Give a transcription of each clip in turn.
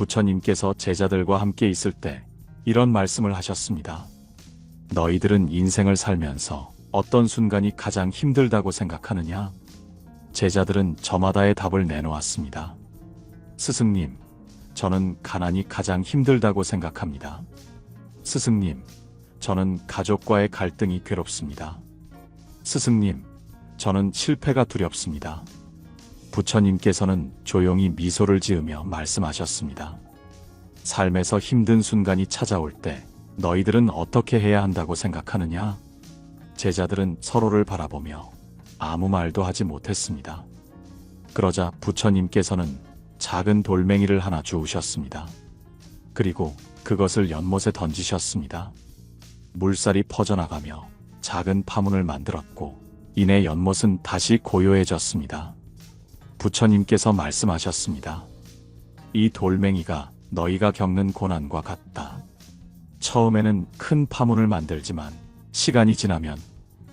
부처님께서 제자들과 함께 있을 때 이런 말씀을 하셨습니다. 너희들은 인생을 살면서 어떤 순간이 가장 힘들다고 생각하느냐? 제자들은 저마다의 답을 내놓았습니다. 스승님, 저는 가난이 가장 힘들다고 생각합니다. 스승님, 저는 가족과의 갈등이 괴롭습니다. 스승님, 저는 실패가 두렵습니다. 부처님께서는 조용히 미소를 지으며 말씀하셨습니다. 삶에서 힘든 순간이 찾아올 때 너희들은 어떻게 해야 한다고 생각하느냐? 제자들은 서로를 바라보며 아무 말도 하지 못했습니다. 그러자 부처님께서는 작은 돌멩이를 하나 주우셨습니다. 그리고 그것을 연못에 던지셨습니다. 물살이 퍼져나가며 작은 파문을 만들었고 이내 연못은 다시 고요해졌습니다. 부처님께서 말씀하셨습니다. 이 돌멩이가 너희가 겪는 고난과 같다. 처음에는 큰 파문을 만들지만 시간이 지나면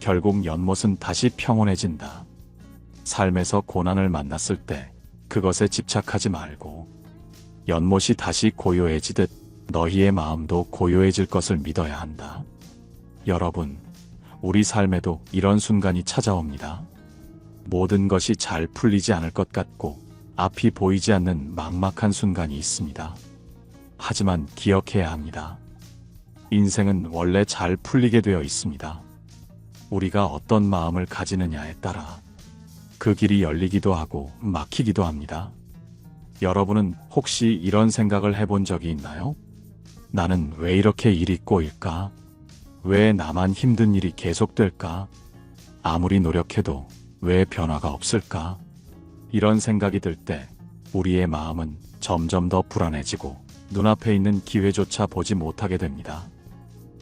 결국 연못은 다시 평온해진다. 삶에서 고난을 만났을 때 그것에 집착하지 말고 연못이 다시 고요해지듯 너희의 마음도 고요해질 것을 믿어야 한다. 여러분, 우리 삶에도 이런 순간이 찾아옵니다. 모든 것이 잘 풀리지 않을 것 같고 앞이 보이지 않는 막막한 순간이 있습니다. 하지만 기억해야 합니다. 인생은 원래 잘 풀리게 되어 있습니다. 우리가 어떤 마음을 가지느냐에 따라 그 길이 열리기도 하고 막히기도 합니다. 여러분은 혹시 이런 생각을 해본 적이 있나요? 나는 왜 이렇게 일이 꼬일까? 왜 나만 힘든 일이 계속될까? 아무리 노력해도 왜 변화가 없을까? 이런 생각이 들 때 우리의 마음은 점점 더 불안해지고 눈앞에 있는 기회조차 보지 못하게 됩니다.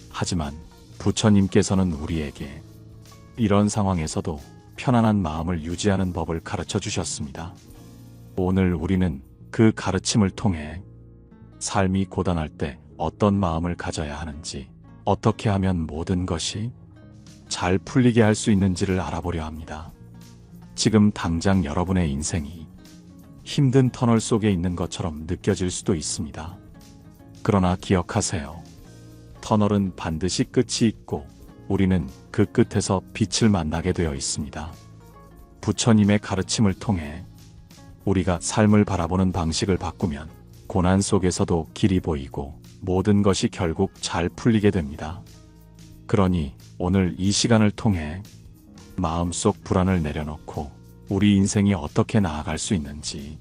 하지만 부처님께서는 우리에게 이런 상황에서도 편안한 마음을 유지하는 법을 가르쳐 주셨습니다. 오늘 우리는 그 가르침을 통해 삶이 고단할 때 어떤 마음을 가져야 하는지, 어떻게 하면 모든 것이 잘 풀리게 할 수 있는지를 알아보려 합니다. 지금 당장 여러분의 인생이 힘든 터널 속에 있는 것처럼 느껴질 수도 있습니다. 그러나 기억하세요. 터널은 반드시 끝이 있고 우리는 그 끝에서 빛을 만나게 되어 있습니다. 부처님의 가르침을 통해 우리가 삶을 바라보는 방식을 바꾸면 고난 속에서도 길이 보이고 모든 것이 결국 잘 풀리게 됩니다. 그러니 오늘 이 시간을 통해 마음속 불안을 내려놓고 우리 인생이 어떻게 나아갈 수 있는지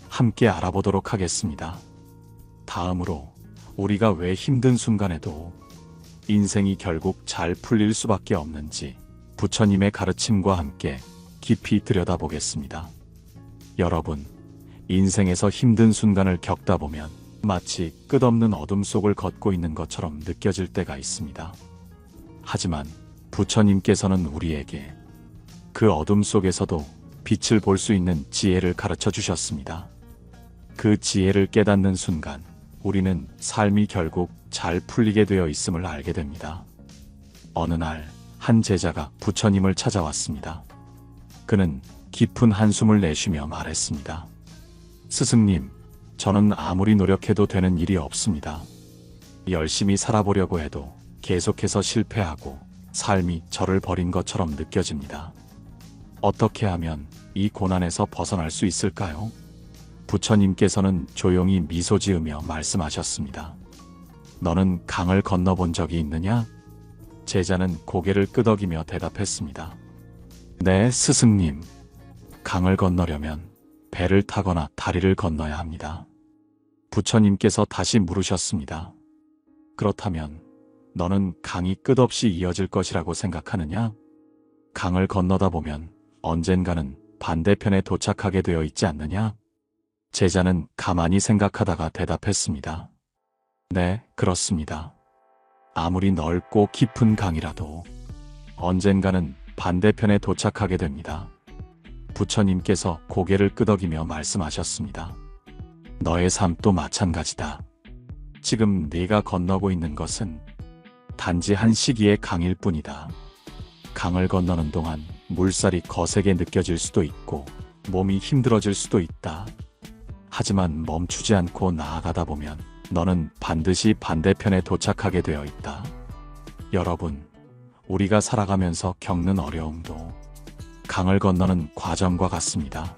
함께 알아보도록 하겠습니다. 다음으로 우리가 왜 힘든 순간에도 인생이 결국 잘 풀릴 수밖에 없는지 부처님의 가르침과 함께 깊이 들여다보겠습니다. 여러분, 인생에서 힘든 순간을 겪다 보면 마치 끝없는 어둠 속을 걷고 있는 것처럼 느껴질 때가 있습니다. 하지만 부처님께서는 우리에게 그 어둠 속에서도 빛을 볼 수 있는 지혜를 가르쳐 주셨습니다. 그 지혜를 깨닫는 순간 우리는 삶이 결국 잘 풀리게 되어 있음을 알게 됩니다. 어느 날 한 제자가 부처님을 찾아왔습니다. 그는 깊은 한숨을 내쉬며 말했습니다. 스승님, 저는 아무리 노력해도 되는 일이 없습니다. 열심히 살아보려고 해도 계속해서 실패하고 삶이 저를 버린 것처럼 느껴집니다. 어떻게 하면 이 고난에서 벗어날 수 있을까요? 부처님께서는 조용히 미소 지으며 말씀하셨습니다. 너는 강을 건너본 적이 있느냐? 제자는 고개를 끄덕이며 대답했습니다. 네, 스승님. 강을 건너려면 배를 타거나 다리를 건너야 합니다. 부처님께서 다시 물으셨습니다. 그렇다면 너는 강이 끝없이 이어질 것이라고 생각하느냐? 강을 건너다 보면 언젠가는 반대편에 도착하게 되어 있지 않느냐? 제자는 가만히 생각하다가 대답했습니다. 네, 그렇습니다. 아무리 넓고 깊은 강이라도 언젠가는 반대편에 도착하게 됩니다. 부처님께서 고개를 끄덕이며 말씀하셨습니다. 너의 삶도 마찬가지다. 지금 네가 건너고 있는 것은 단지 한 시기의 강일 뿐이다. 강을 건너는 동안 물살이 거세게 느껴질 수도 있고 몸이 힘들어질 수도 있다. 하지만 멈추지 않고 나아가다 보면 너는 반드시 반대편에 도착하게 되어 있다. 여러분, 우리가 살아가면서 겪는 어려움도 강을 건너는 과정과 같습니다.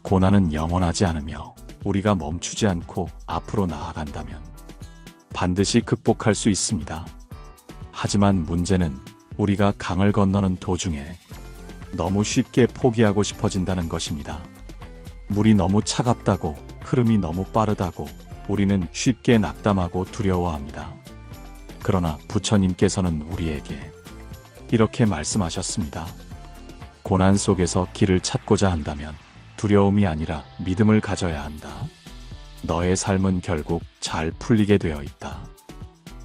고난은 영원하지 않으며 우리가 멈추지 않고 앞으로 나아간다면 반드시 극복할 수 있습니다. 하지만 문제는 우리가 강을 건너는 도중에 너무 쉽게 포기하고 싶어진다는 것입니다. 물이 너무 차갑다고, 흐름이 너무 빠르다고 우리는 쉽게 낙담하고 두려워합니다. 그러나 부처님께서는 우리에게 이렇게 말씀하셨습니다. 고난 속에서 길을 찾고자 한다면 두려움이 아니라 믿음을 가져야 한다. 너의 삶은 결국 잘 풀리게 되어 있다.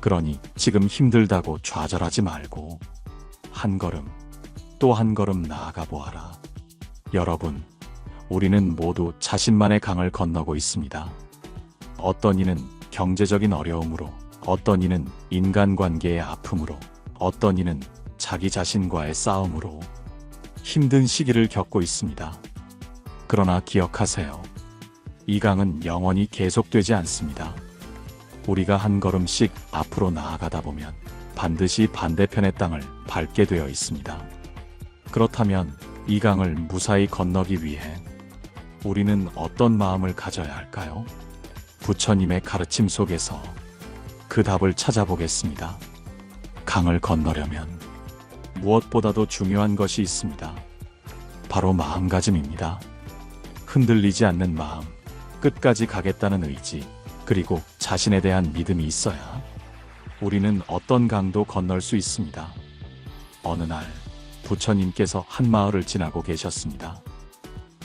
그러니 지금 힘들다고 좌절하지 말고 한 걸음 또 한 걸음 나아가 보아라. 여러분, 우리는 모두 자신만의 강을 건너고 있습니다. 어떤 이는 경제적인 어려움으로, 어떤 이는 인간관계의 아픔으로, 어떤 이는 자기 자신과의 싸움으로 힘든 시기를 겪고 있습니다. 그러나 기억하세요. 이 강은 영원히 계속되지 않습니다. 우리가 한 걸음씩 앞으로 나아가다 보면 반드시 반대편의 땅을 밟게 되어 있습니다. 그렇다면 이 강을 무사히 건너기 위해 우리는 어떤 마음을 가져야 할까요? 부처님의 가르침 속에서 그 답을 찾아보겠습니다. 강을 건너려면 무엇보다도 중요한 것이 있습니다. 바로 마음가짐입니다. 흔들리지 않는 마음, 끝까지 가겠다는 의지, 그리고 자신에 대한 믿음이 있어야 우리는 어떤 강도 건널 수 있습니다. 어느 날 부처님께서 한 마을을 지나고 계셨습니다.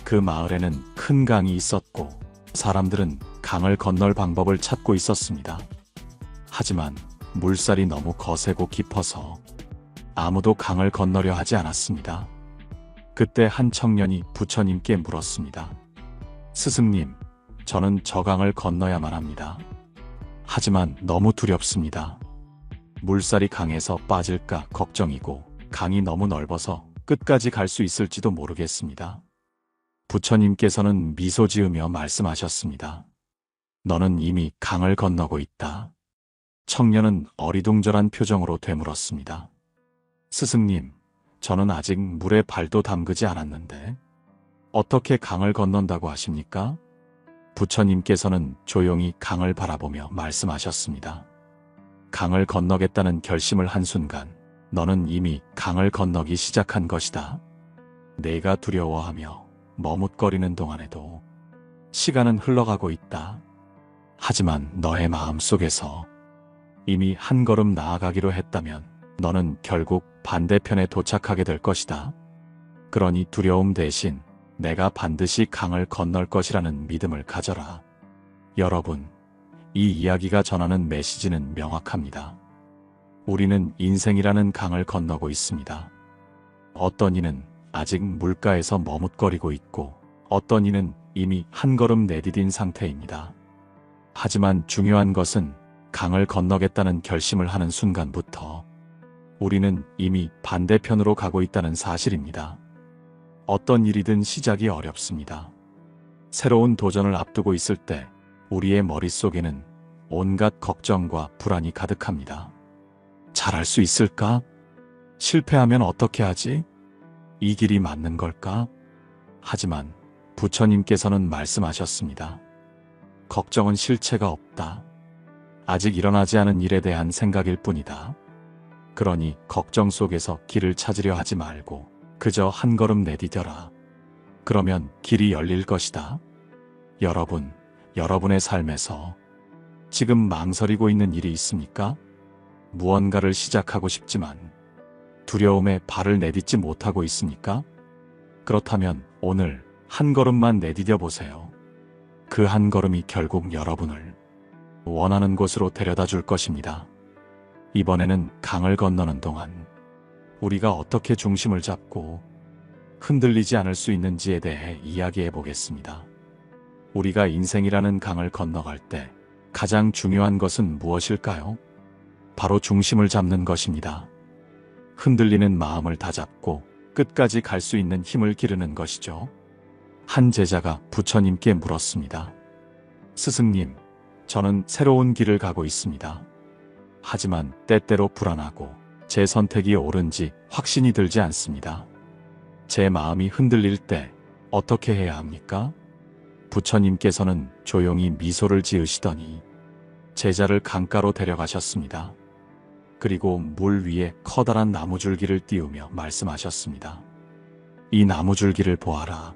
그 마을에는 큰 강이 있었고 사람들은 강을 건널 방법을 찾고 있었습니다. 하지만 물살이 너무 거세고 깊어서 아무도 강을 건너려 하지 않았습니다. 그때 한 청년이 부처님께 물었습니다. 스승님, 저는 저 강을 건너야만 합니다. 하지만 너무 두렵습니다. 물살이 강에서 빠질까 걱정이고 강이 너무 넓어서 끝까지 갈 수 있을지도 모르겠습니다. 부처님께서는 미소 지으며 말씀하셨습니다. 너는 이미 강을 건너고 있다. 청년은 어리둥절한 표정으로 되물었습니다. 스승님, 저는 아직 물에 발도 담그지 않았는데 어떻게 강을 건넌다고 하십니까? 부처님께서는 조용히 강을 바라보며 말씀하셨습니다. 강을 건너겠다는 결심을 한 순간 너는 이미 강을 건너기 시작한 것이다. 내가 두려워하며 머뭇거리는 동안에도 시간은 흘러가고 있다. 하지만 너의 마음속에서 이미 한 걸음 나아가기로 했다면 너는 결국 반대편에 도착하게 될 것이다. 그러니 두려움 대신 내가 반드시 강을 건널 것이라는 믿음을 가져라. 여러분, 이 이야기가 전하는 메시지는 명확합니다. 우리는 인생이라는 강을 건너고 있습니다. 어떤 이는 아직 물가에서 머뭇거리고 있고 어떤 이는 이미 한 걸음 내디딘 상태입니다. 하지만 중요한 것은 강을 건너겠다는 결심을 하는 순간부터 우리는 이미 반대편으로 가고 있다는 사실입니다. 어떤 일이든 시작이 어렵습니다. 새로운 도전을 앞두고 있을 때 우리의 머릿속에는 온갖 걱정과 불안이 가득합니다. 잘할 수 있을까? 실패하면 어떻게 하지? 이 길이 맞는 걸까? 하지만 부처님께서는 말씀하셨습니다. 걱정은 실체가 없다. 아직 일어나지 않은 일에 대한 생각일 뿐이다. 그러니 걱정 속에서 길을 찾으려 하지 말고 그저 한 걸음 내디뎌라. 그러면 길이 열릴 것이다. 여러분, 여러분의 삶에서 지금 망설이고 있는 일이 있습니까? 무언가를 시작하고 싶지만 두려움에 발을 내딛지 못하고 있습니까? 그렇다면 오늘 한 걸음만 내디뎌 보세요. 그 한 걸음이 결국 여러분을 원하는 곳으로 데려다 줄 것입니다. 이번에는 강을 건너는 동안 우리가 어떻게 중심을 잡고 흔들리지 않을 수 있는지에 대해 이야기해 보겠습니다. 우리가 인생이라는 강을 건너갈 때 가장 중요한 것은 무엇일까요? 바로 중심을 잡는 것입니다. 흔들리는 마음을 다잡고 끝까지 갈 수 있는 힘을 기르는 것이죠. 한 제자가 부처님께 물었습니다. 스승님, 저는 새로운 길을 가고 있습니다. 하지만 때때로 불안하고 제 선택이 옳은지 확신이 들지 않습니다. 제 마음이 흔들릴 때 어떻게 해야 합니까? 부처님께서는 조용히 미소를 지으시더니 제자를 강가로 데려가셨습니다. 그리고 물 위에 커다란 나무줄기를 띄우며 말씀하셨습니다. 이 나무줄기를 보아라.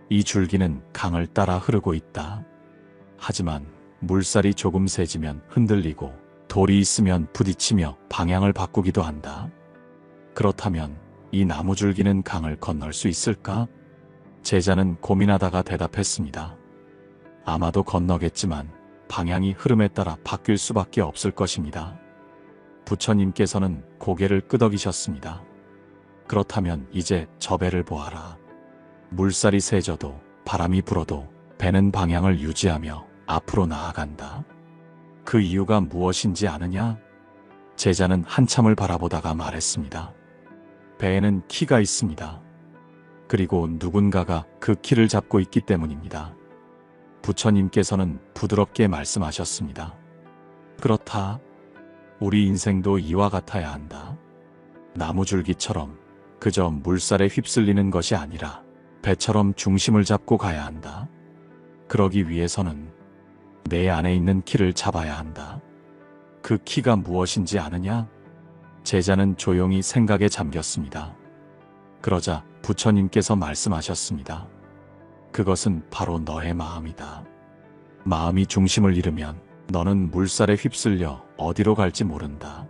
이 줄기는 강을 따라 흐르고 있다. 하지만 물살이 조금 세지면 흔들리고 돌이 있으면 부딪히며 방향을 바꾸기도 한다. 그렇다면 이 나무줄기는 강을 건널 수 있을까? 제자는 고민하다가 대답했습니다. 아마도 건너겠지만 방향이 흐름에 따라 바뀔 수밖에 없을 것입니다. 부처님께서는 고개를 끄덕이셨습니다. 그렇다면 이제 저 배를 보아라. 물살이 세져도 바람이 불어도 배는 방향을 유지하며 앞으로 나아간다. 그 이유가 무엇인지 아느냐? 제자는 한참을 바라보다가 말했습니다. 배에는 키가 있습니다. 그리고 누군가가 그 키를 잡고 있기 때문입니다. 부처님께서는 부드럽게 말씀하셨습니다. 그렇다. 우리 인생도 이와 같아야 한다. 나무줄기처럼 그저 물살에 휩쓸리는 것이 아니라 배처럼 중심을 잡고 가야 한다. 그러기 위해서는 내 안에 있는 키를 잡아야 한다. 그 키가 무엇인지 아느냐? 제자는 조용히 생각에 잠겼습니다. 그러자 부처님께서 말씀하셨습니다. 그것은 바로 너의 마음이다. 마음이 중심을 잃으면 너는 물살에 휩쓸려 어디로 갈지 모른다.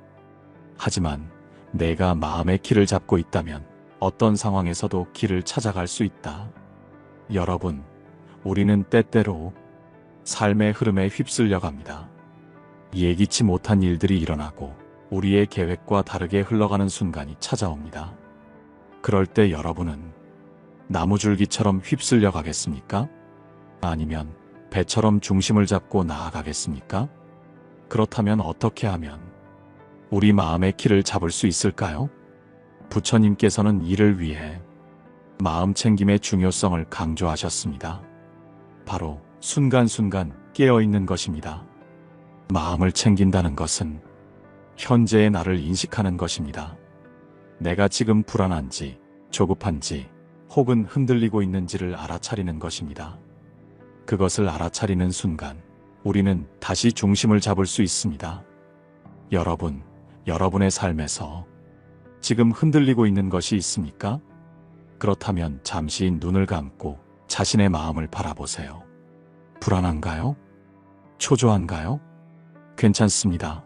하지만 내가 마음의 키를 잡고 있다면 어떤 상황에서도 길을 찾아갈 수 있다. 여러분, 우리는 때때로 삶의 흐름에 휩쓸려 갑니다. 예기치 못한 일들이 일어나고 우리의 계획과 다르게 흘러가는 순간이 찾아옵니다. 그럴 때 여러분은 나무줄기처럼 휩쓸려 가겠습니까? 아니면 배처럼 중심을 잡고 나아가겠습니까? 그렇다면 어떻게 하면 우리 마음의 키를 잡을 수 있을까요? 부처님께서는 이를 위해 마음 챙김의 중요성을 강조하셨습니다. 바로 순간순간 깨어있는 것입니다. 마음을 챙긴다는 것은 현재의 나를 인식하는 것입니다. 내가 지금 불안한지, 조급한지, 혹은 흔들리고 있는지를 알아차리는 것입니다. 그것을 알아차리는 순간 우리는 다시 중심을 잡을 수 있습니다. 여러분, 여러분의 삶에서 지금 흔들리고 있는 것이 있습니까? 그렇다면 잠시 눈을 감고 자신의 마음을 바라보세요. 불안한가요? 초조한가요? 괜찮습니다.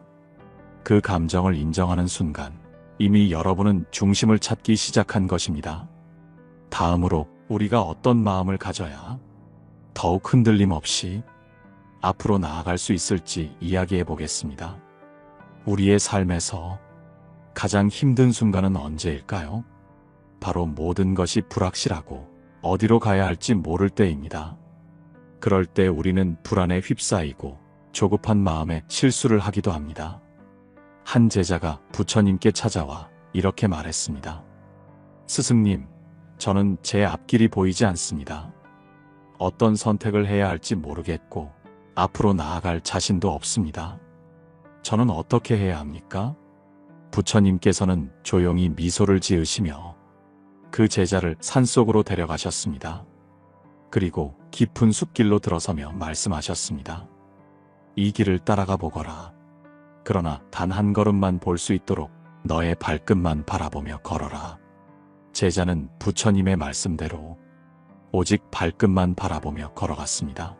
그 감정을 인정하는 순간 이미 여러분은 중심을 찾기 시작한 것입니다. 다음으로 우리가 어떤 마음을 가져야 더욱 흔들림 없이 앞으로 나아갈 수 있을지 이야기해 보겠습니다. 우리의 삶에서 가장 힘든 순간은 언제일까요? 바로 모든 것이 불확실하고 어디로 가야 할지 모를 때입니다. 그럴 때 우리는 불안에 휩싸이고 조급한 마음에 실수를 하기도 합니다. 한 제자가 부처님께 찾아와 이렇게 말했습니다. 스승님, 저는 제 앞길이 보이지 않습니다. 어떤 선택을 해야 할지 모르겠고 앞으로 나아갈 자신도 없습니다. 저는 어떻게 해야 합니까? 부처님께서는 조용히 미소를 지으시며 그 제자를 산속으로 데려가셨습니다. 그리고 깊은 숲길로 들어서며 말씀하셨습니다. 이 길을 따라가 보거라. 그러나 단 한 걸음만 볼 수 있도록 너의 발끝만 바라보며 걸어라. 제자는 부처님의 말씀대로 오직 발끝만 바라보며 걸어갔습니다.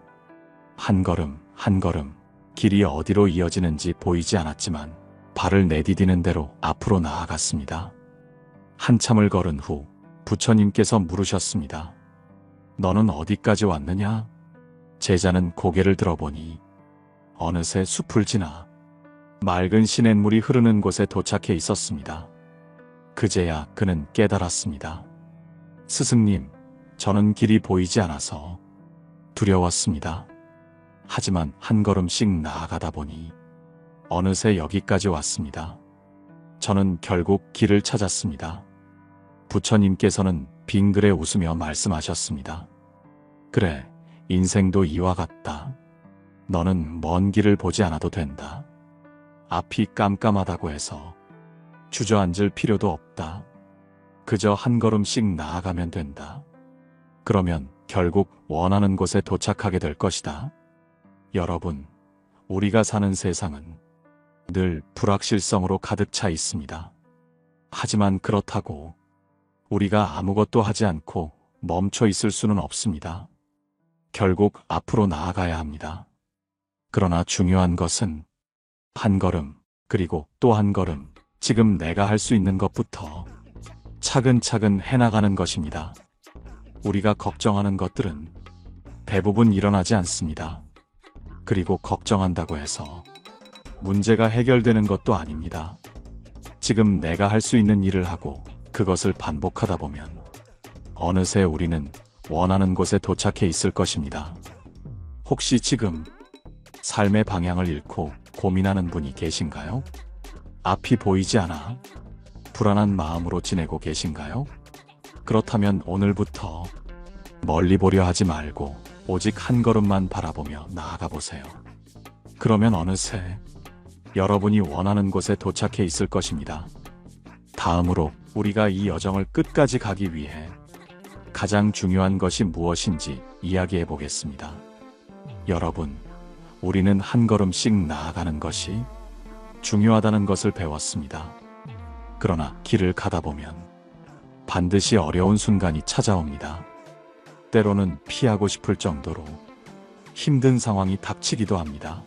한 걸음 한 걸음 길이 어디로 이어지는지 보이지 않았지만 발을 내디디는 대로 앞으로 나아갔습니다. 한참을 걸은 후 부처님께서 물으셨습니다. 너는 어디까지 왔느냐? 제자는 고개를 들어보니 어느새 숲을 지나 맑은 시냇물이 흐르는 곳에 도착해 있었습니다. 그제야 그는 깨달았습니다. 스승님, 저는 길이 보이지 않아서 두려웠습니다. 하지만 한 걸음씩 나아가다 보니 어느새 여기까지 왔습니다. 저는 결국 길을 찾았습니다. 부처님께서는 빙그레 웃으며 말씀하셨습니다. 그래, 인생도 이와 같다. 너는 먼 길을 보지 않아도 된다. 앞이 깜깜하다고 해서 주저앉을 필요도 없다. 그저 한 걸음씩 나아가면 된다. 그러면 결국 원하는 곳에 도착하게 될 것이다. 여러분, 우리가 사는 세상은 늘 불확실성으로 가득 차 있습니다. 하지만 그렇다고 우리가 아무것도 하지 않고 멈춰 있을 수는 없습니다. 결국 앞으로 나아가야 합니다. 그러나 중요한 것은 한 걸음, 그리고 또 한 걸음, 지금 내가 할 수 있는 것부터 차근차근 해나가는 것입니다. 우리가 걱정하는 것들은 대부분 일어나지 않습니다. 그리고 걱정한다고 해서 문제가 해결되는 것도 아닙니다. 지금 내가 할 수 있는 일을 하고 그것을 반복하다 보면 어느새 우리는 원하는 곳에 도착해 있을 것입니다. 혹시 지금 삶의 방향을 잃고 고민하는 분이 계신가요? 앞이 보이지 않아 불안한 마음으로 지내고 계신가요? 그렇다면 오늘부터 멀리 보려 하지 말고 오직 한 걸음만 바라보며 나아가 보세요. 그러면 어느새 여러분이 원하는 곳에 도착해 있을 것입니다. 다음으로 우리가 이 여정을 끝까지 가기 위해 가장 중요한 것이 무엇인지 이야기해 보겠습니다. 여러분, 우리는 한 걸음씩 나아가는 것이 중요하다는 것을 배웠습니다. 그러나 길을 가다 보면 반드시 어려운 순간이 찾아옵니다. 때로는 피하고 싶을 정도로 힘든 상황이 닥치기도 합니다.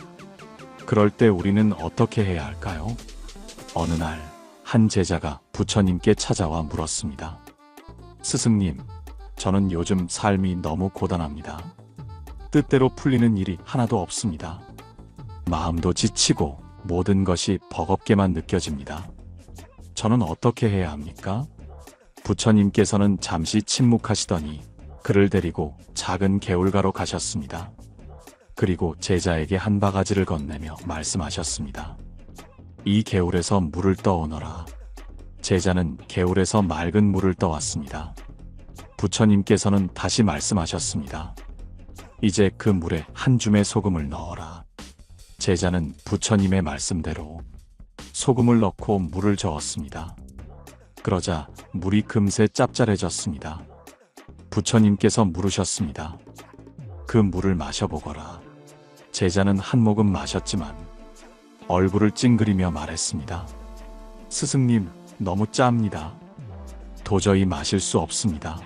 그럴 때 우리는 어떻게 해야 할까요? 어느 날 한 제자가 부처님께 찾아와 물었습니다. 스승님, 저는 요즘 삶이 너무 고단합니다. 뜻대로 풀리는 일이 하나도 없습니다. 마음도 지치고 모든 것이 버겁게만 느껴집니다. 저는 어떻게 해야 합니까? 부처님께서는 잠시 침묵하시더니 그를 데리고 작은 개울가로 가셨습니다. 그리고 제자에게 한 바가지를 건네며 말씀하셨습니다. 이 개울에서 물을 떠오너라. 제자는 개울에서 맑은 물을 떠왔습니다. 부처님께서는 다시 말씀하셨습니다. 이제 그 물에 한 줌의 소금을 넣어라. 제자는 부처님의 말씀대로 소금을 넣고 물을 저었습니다. 그러자 물이 금세 짭짤해졌습니다. 부처님께서 물으셨습니다. 그 물을 마셔보거라. 제자는 한 모금 마셨지만 얼굴을 찡그리며 말했습니다. 스승님, 너무 짭니다. 도저히 마실 수 없습니다.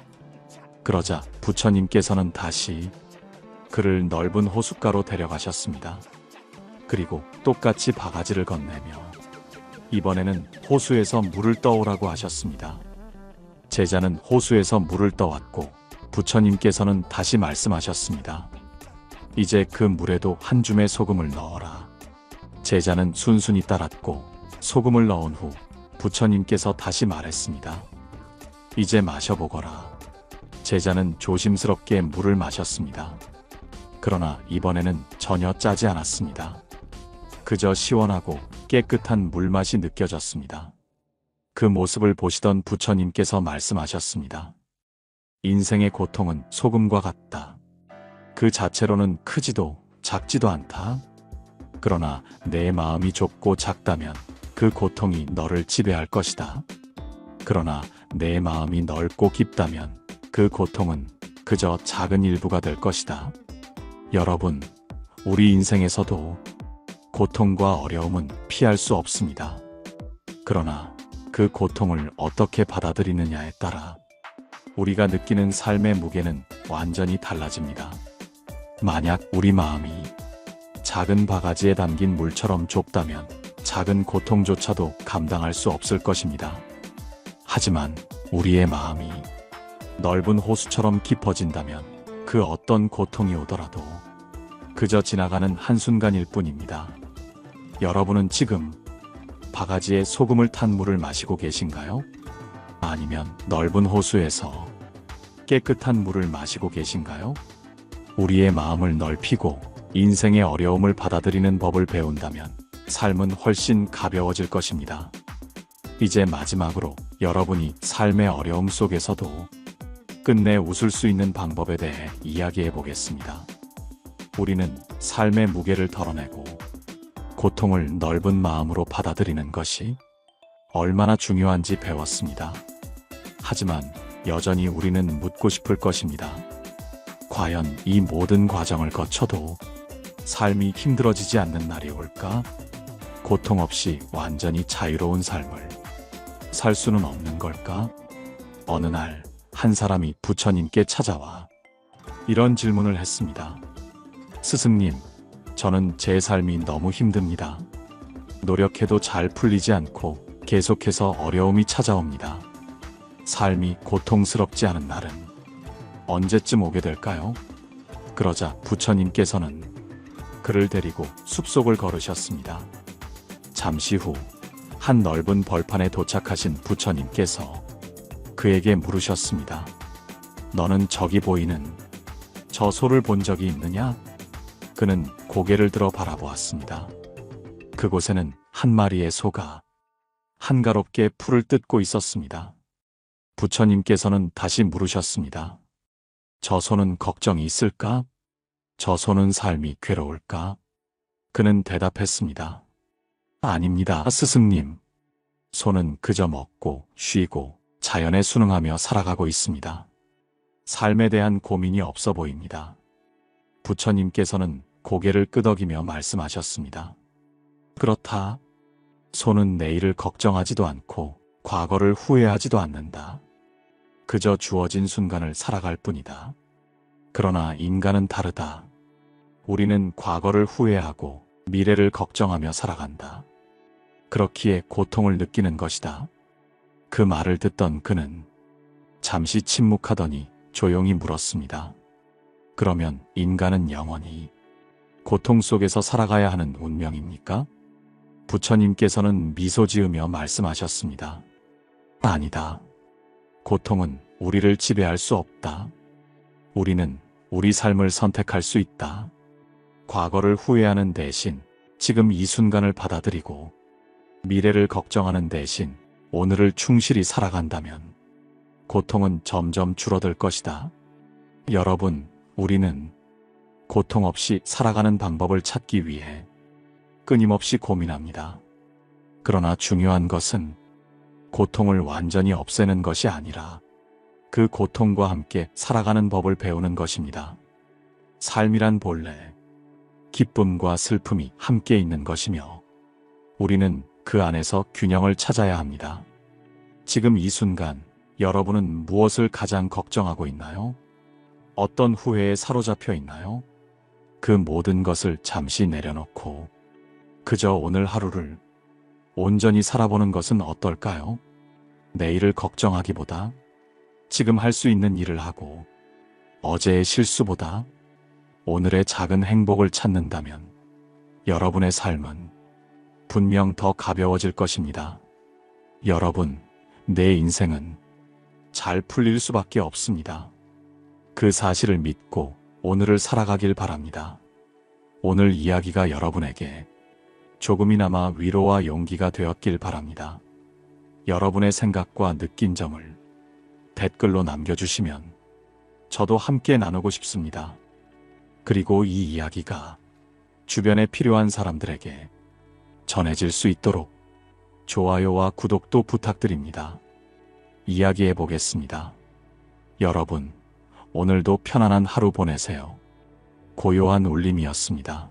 그러자 부처님께서는 다시 그를 넓은 호숫가로 데려가셨습니다. 그리고 똑같이 바가지를 건네며 이번에는 호수에서 물을 떠오라고 하셨습니다. 제자는 호수에서 물을 떠왔고 부처님께서는 다시 말씀하셨습니다. 이제 그 물에도 한 줌의 소금을 넣어라. 제자는 순순히 따랐고 소금을 넣은 후 부처님께서 다시 말했습니다. 이제 마셔보거라. 제자는 조심스럽게 물을 마셨습니다. 그러나 이번에는 전혀 짜지 않았습니다. 그저 시원하고 깨끗한 물맛이 느껴졌습니다. 그 모습을 보시던 부처님께서 말씀하셨습니다. 인생의 고통은 소금과 같다. 그 자체로는 크지도 작지도 않다. 그러나 내 마음이 좁고 작다면 그 고통이 너를 지배할 것이다. 그러나 내 마음이 넓고 깊다면 그 고통은 그저 작은 일부가 될 것이다. 여러분, 우리 인생에서도 고통과 어려움은 피할 수 없습니다. 그러나 그 고통을 어떻게 받아들이느냐에 따라 우리가 느끼는 삶의 무게는 완전히 달라집니다. 만약 우리 마음이 작은 바가지에 담긴 물처럼 좁다면 작은 고통조차도 감당할 수 없을 것입니다. 하지만 우리의 마음이 넓은 호수처럼 깊어진다면 그 어떤 고통이 오더라도 그저 지나가는 한순간일 뿐입니다. 여러분은 지금 바가지에 소금을 탄 물을 마시고 계신가요? 아니면 넓은 호수에서 깨끗한 물을 마시고 계신가요? 우리의 마음을 넓히고 인생의 어려움을 받아들이는 법을 배운다면 삶은 훨씬 가벼워질 것입니다. 이제 마지막으로 여러분이 삶의 어려움 속에서도 끝내 웃을 수 있는 방법에 대해 이야기해 보겠습니다. 우리는 삶의 무게를 덜어내고 고통을 넓은 마음으로 받아들이는 것이 얼마나 중요한지 배웠습니다. 하지만 여전히 우리는 묻고 싶을 것입니다. 과연 이 모든 과정을 거쳐도 삶이 힘들어지지 않는 날이 올까? 고통 없이 완전히 자유로운 삶을 살 수는 없는 걸까? 어느 날 한 사람이 부처님께 찾아와 이런 질문을 했습니다. 스승님, 저는 제 삶이 너무 힘듭니다. 노력해도 잘 풀리지 않고 계속해서 어려움이 찾아옵니다. 삶이 고통스럽지 않은 날은 언제쯤 오게 될까요? 그러자 부처님께서는 그를 데리고 숲속을 걸으셨습니다. 잠시 후 한 넓은 벌판에 도착하신 부처님께서 그에게 물으셨습니다. 너는 저기 보이는 저 소를 본 적이 있느냐? 그는 고개를 들어 바라보았습니다. 그곳에는 한 마리의 소가 한가롭게 풀을 뜯고 있었습니다. 부처님께서는 다시 물으셨습니다. 저 소는 걱정이 있을까? 저 소는 삶이 괴로울까? 그는 대답했습니다. 아닙니다, 스승님. 소는 그저 먹고 쉬고 자연에 순응하며 살아가고 있습니다. 삶에 대한 고민이 없어 보입니다. 부처님께서는 고개를 끄덕이며 말씀하셨습니다. 그렇다. 소는 내일을 걱정하지도 않고 과거를 후회하지도 않는다. 그저 주어진 순간을 살아갈 뿐이다. 그러나 인간은 다르다. 우리는 과거를 후회하고 미래를 걱정하며 살아간다. 그렇기에 고통을 느끼는 것이다. 그 말을 듣던 그는 잠시 침묵하더니 조용히 물었습니다. 그러면 인간은 영원히 고통 속에서 살아가야 하는 운명입니까? 부처님께서는 미소 지으며 말씀하셨습니다. 아니다. 고통은 우리를 지배할 수 없다. 우리는 우리 삶을 선택할 수 있다. 과거를 후회하는 대신 지금 이 순간을 받아들이고 미래를 걱정하는 대신 오늘을 충실히 살아간다면 고통은 점점 줄어들 것이다. 여러분, 우리는 고통 없이 살아가는 방법을 찾기 위해 끊임없이 고민합니다. 그러나 중요한 것은 고통을 완전히 없애는 것이 아니라 그 고통과 함께 살아가는 법을 배우는 것입니다. 삶이란 본래 기쁨과 슬픔이 함께 있는 것이며 우리는 그 안에서 균형을 찾아야 합니다. 지금 이 순간 여러분은 무엇을 가장 걱정하고 있나요? 어떤 후회에 사로잡혀 있나요? 그 모든 것을 잠시 내려놓고 그저 오늘 하루를 온전히 살아보는 것은 어떨까요? 내일을 걱정하기보다 지금 할 수 있는 일을 하고 어제의 실수보다 오늘의 작은 행복을 찾는다면 여러분의 삶은 분명 더 가벼워질 것입니다. 여러분, 내 인생은 잘 풀릴 수밖에 없습니다. 그 사실을 믿고 오늘을 살아가길 바랍니다. 오늘 이야기가 여러분에게 조금이나마 위로와 용기가 되었길 바랍니다. 여러분의 생각과 느낀 점을 댓글로 남겨주시면 저도 함께 나누고 싶습니다. 그리고 이 이야기가 주변에 필요한 사람들에게 전해질 수 있도록 좋아요와 구독도 부탁드립니다. 이야기해 보겠습니다. 여러분, 오늘도 편안한 하루 보내세요. 고요한 울림이었습니다.